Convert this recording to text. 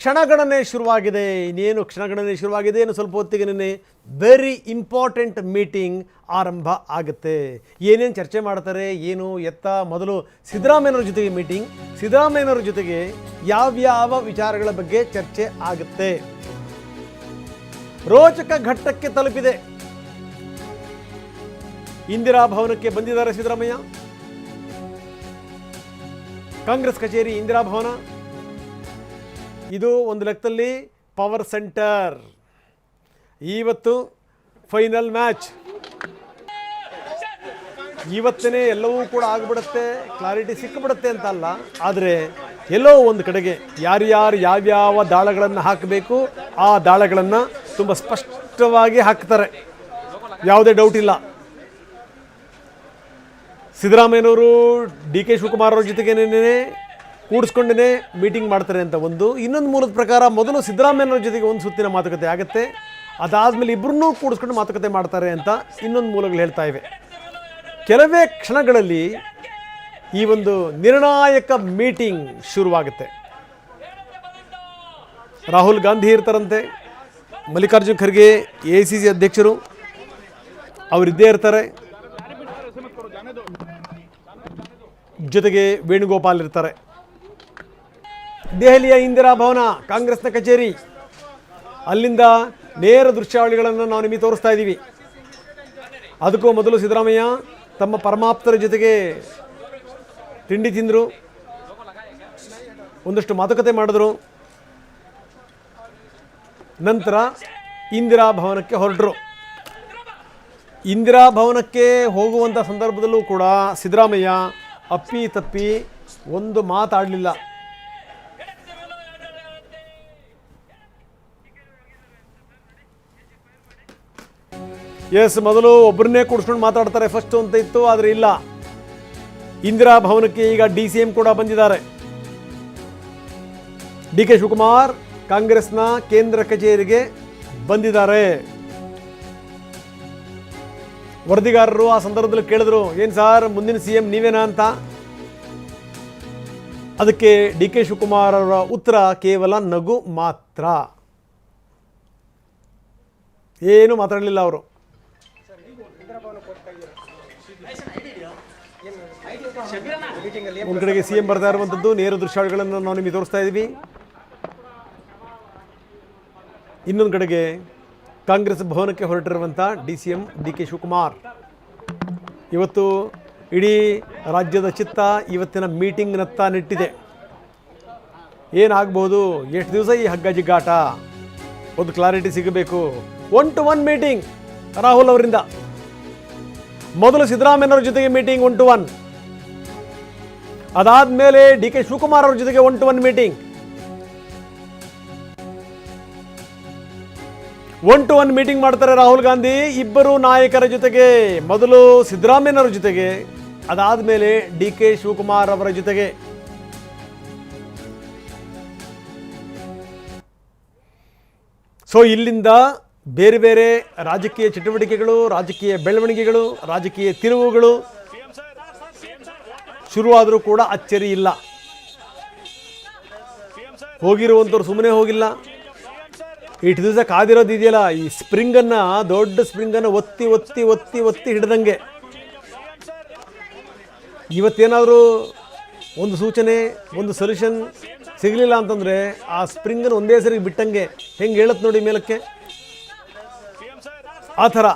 ಕ್ಷಣಗಣನೆ ಶುರುವಾಗಿದೆ. ಇನ್ನೇನು ಕ್ಷಣಗಣನೆ ಶುರುವಾಗಿದೆ, ಏನು ಸ್ವಲ್ಪ ಹೊತ್ತಿಗೆ ನಿನ್ನೆ ವೆರಿ ಇಂಪಾರ್ಟೆಂಟ್ ಮೀಟಿಂಗ್ ಆರಂಭ ಆಗುತ್ತೆ. ಏನೇನು ಚರ್ಚೆ ಮಾಡ್ತಾರೆ, ಏನು ಎತ್ತ, ಮೊದಲು ಸಿದ್ದರಾಮಯ್ಯನವ್ರ ಜೊತೆಗೆ ಮೀಟಿಂಗ್, ಸಿದ್ದರಾಮಯ್ಯನವ್ರ ಜೊತೆಗೆ ಯಾವ್ಯಾವ ವಿಚಾರಗಳ ಬಗ್ಗೆ ಚರ್ಚೆ ಆಗುತ್ತೆ. ರೋಚಕ ಘಟ್ಟಕ್ಕೆ ತಲುಪಿದೆ. ಇಂದಿರಾ ಭವನಕ್ಕೆ ಬಂದಿದ್ದಾರೆ ಸಿದ್ದರಾಮಯ್ಯ. ಕಾಂಗ್ರೆಸ್ ಕಚೇರಿ ಇಂದಿರಾ ಭವನ ಇದು ಒಂದು ಲೆಕ್ಕದಲ್ಲಿ ಪವರ್ ಸೆಂಟರ್. ಇವತ್ತು ಫೈನಲ್ ಮ್ಯಾಚ್. ಇವತ್ತೇ ಎಲ್ಲವೂ ಕೂಡ ಆಗಿಬಿಡುತ್ತೆ, ಕ್ಲಾರಿಟಿ ಸಿಕ್ಕಿಬಿಡುತ್ತೆ ಅಂತ ಅಲ್ಲ, ಆದರೆ ಎಲ್ಲೋ ಒಂದು ಕಡೆಗೆ ಯಾರ್ಯಾರು ಯಾವ್ಯಾವ ದಾಳಗಳನ್ನು ಹಾಕಬೇಕು ಆ ದಾಳಗಳನ್ನು ತುಂಬ ಸ್ಪಷ್ಟವಾಗಿ ಹಾಕ್ತಾರೆ, ಯಾವುದೇ ಡೌಟ್ ಇಲ್ಲ. ಸಿದ್ದರಾಮಯ್ಯನವರು ಡಿ ಕೆ ಶಿವಕುಮಾರ್ ಅವ್ರ ಜೊತೆಗೆ ಕೂಡಿಸ್ಕೊಂಡೇ ಮೀಟಿಂಗ್ ಮಾಡ್ತಾರೆ ಅಂತ ಒಂದು. ಇನ್ನೊಂದು ಮೂಲದ ಪ್ರಕಾರ ಮೊದಲು ಸಿದ್ದರಾಮಯ್ಯನವ್ರ ಜೊತೆಗೆ ಒಂದು ಸುತ್ತಿನ ಮಾತುಕತೆ ಆಗುತ್ತೆ, ಅದಾದಮೇಲೆ ಇಬ್ಬರನ್ನೂ ಕೂಡಿಸ್ಕೊಂಡು ಮಾತುಕತೆ ಮಾಡ್ತಾರೆ ಅಂತ ಇನ್ನೊಂದು ಮೂಲಗಳು ಹೇಳ್ತಾ ಇವೆ. ಕೆಲವೇ ಕ್ಷಣಗಳಲ್ಲಿ ಈ ಒಂದು ನಿರ್ಣಾಯಕ ಮೀಟಿಂಗ್ ಶುರುವಾಗುತ್ತೆ. ರಾಹುಲ್ ಗಾಂಧಿ ಇರ್ತಾರಂತೆ, ಮಲ್ಲಿಕಾರ್ಜುನ್ ಖರ್ಗೆ AICC ಅಧ್ಯಕ್ಷರು ಅವರಿದ್ದೇ ಇರ್ತಾರೆ, ಜೊತೆಗೆ ವೇಣುಗೋಪಾಲ್ ಇರ್ತಾರೆ. ದೆಹಲಿಯ ಇಂದಿರಾ ಭವನ ಕಾಂಗ್ರೆಸ್ನ ಕಚೇರಿ, ಅಲ್ಲಿಂದ ನೇರ ದೃಶ್ಯಾವಳಿಗಳನ್ನು ನಾವು ನಿಮಗೆ ತೋರಿಸ್ತಾ ಇದ್ದೀವಿ. ಅದಕ್ಕೂ ಮೊದಲು ಸಿದ್ದರಾಮಯ್ಯ ತಮ್ಮ ಪರಮಾಪ್ತರ ಜೊತೆಗೆ ತಿಂಡಿ ತಿಂದರು, ಒಂದಷ್ಟು ಮಾತುಕತೆ ಮಾಡಿದ್ರು. ನಂತರ ಇಂದಿರಾ ಭವನಕ್ಕೆ ಹೊರಟರು. ಇಂದಿರಾ ಭವನಕ್ಕೆ ಹೋಗುವಂಥ ಸಂದರ್ಭದಲ್ಲೂ ಕೂಡ ಸಿದ್ದರಾಮಯ್ಯ ಅಪ್ಪಿ ತಪ್ಪಿ ಒಂದು ಮಾತಾಡಲಿಲ್ಲ. ಎಸ್, ಮೊದಲು ಒಬ್ಬರನ್ನೇ ಕೂಡಿಸ್ಕೊಂಡು ಮಾತಾಡ್ತಾರೆ ಫಸ್ಟ್ ಅಂತ ಇತ್ತು, ಆದರೆ ಇಲ್ಲ. ಇಂದಿರಾ ಭವನಕ್ಕೆ ಈಗ DCM ಕೂಡ ಬಂದಿದ್ದಾರೆ. DK ಶಿವಕುಮಾರ್ ಕಾಂಗ್ರೆಸ್ನ ಕೇಂದ್ರ ಕಚೇರಿಗೆ ಬಂದಿದ್ದಾರೆ. ವರದಿಗಾರರು ಆ ಸಂದರ್ಭದಲ್ಲಿ ಕೇಳಿದ್ರು, ಏನು ಸಾರ್ ಮುಂದಿನ CM ನೀವೇನಾ ಅಂತ. ಅದಕ್ಕೆ DK ಶಿವಕುಮಾರ್ ಅವರ ಉತ್ತರ ಕೇವಲ ನಗು ಮಾತ್ರ, ಏನು ಮಾತಾಡಲಿಲ್ಲ ಅವರು. ಒಂದು ಕಡೆಗೆ CM ಬರ್ತಾ ಇರುವಂಥದ್ದು ನೇರ ದೃಶ್ಯಾವಳಿಗಳನ್ನು ನಾವು ನಿಮಗೆ ತೋರಿಸ್ತಾ ಇದ್ದೀವಿ. ಇನ್ನೊಂದು ಕಡೆಗೆ ಕಾಂಗ್ರೆಸ್ ಭವನಕ್ಕೆ ಹೊರಟಿರುವಂಥ DCM DK ಶಿವಕುಮಾರ್. ಇವತ್ತು ಇಡೀ ರಾಜ್ಯದ ಚಿತ್ತ ಇವತ್ತಿನ ಮೀಟಿಂಗ್ನತ್ತ ನೆಟ್ಟಿದೆ. ಏನಾಗಬಹುದು, ಎಷ್ಟು ದಿವಸ ಈ ಹಗ್ಗ ಜಿಗ್ಗಾಟ, ಒಂದು ಕ್ಲಾರಿಟಿ ಸಿಗಬೇಕು. 1-to-1 ಮೀಟಿಂಗ್ ರಾಹುಲ್ ಅವರಿಂದ. ಮೊದಲು ಸಿದ್ದರಾಮಯ್ಯನವ್ರ ಜೊತೆಗೆ ಮೀಟಿಂಗ್ 1-to-1, ಅದಾದಮೇಲೆ DK ಶಿವಕುಮಾರ್ ಅವ್ರ ಜೊತೆಗೆ 1-to-1 ಮೀಟಿಂಗ್. 1-to-1 ಮೀಟಿಂಗ್ ಮಾಡ್ತಾರೆ ರಾಹುಲ್ ಗಾಂಧಿ ಇಬ್ಬರು ನಾಯಕರ ಜೊತೆಗೆ. ಮೊದಲು ಸಿದ್ದರಾಮಯ್ಯನವರ ಜೊತೆಗೆ, ಅದಾದಮೇಲೆ DK ಶಿವಕುಮಾರ್ ಅವರ ಜೊತೆಗೆ. ಸೊ ಇಲ್ಲಿಂದ ಬೇರೆ ಬೇರೆ ರಾಜಕೀಯ ಚಟುವಟಿಕೆಗಳು, ರಾಜಕೀಯ ಬೆಳವಣಿಗೆಗಳು, ರಾಜಕೀಯ ತಿರುವುಗಳು ಶುರುವಾದರೂ ಕೂಡ ಅಚ್ಚರಿ ಇಲ್ಲ. ಹೋಗಿರುವಂಥವ್ರು ಸುಮ್ಮನೆ ಹೋಗಿಲ್ಲ. ಇಷ್ಟು ದಿವಸ ಕಾದಿರೋದು ಇದೆಯಲ್ಲ, ಈ ಸ್ಪ್ರಿಂಗನ್ನು, ದೊಡ್ಡ ಸ್ಪ್ರಿಂಗನ್ನು ಒತ್ತಿ ಒತ್ತಿ ಒತ್ತಿ ಒತ್ತಿ ಹಿಡ್ದಂಗೆ. ಇವತ್ತೇನಾದರೂ ಒಂದು ಸೂಚನೆ, ಒಂದು ಸೊಲ್ಯೂಷನ್ ಸಿಗಲಿಲ್ಲ ಅಂತಂದರೆ ಆ ಸ್ಪ್ರಿಂಗನ್ನು ಒಂದೇ ಸರಿ ಬಿಟ್ಟಂಗೆ ಹೆಂಗೆ ಹೇಳುತ್ತೆ ನೋಡಿ ಮೇಲಕ್ಕೆ, ಆ ಥರ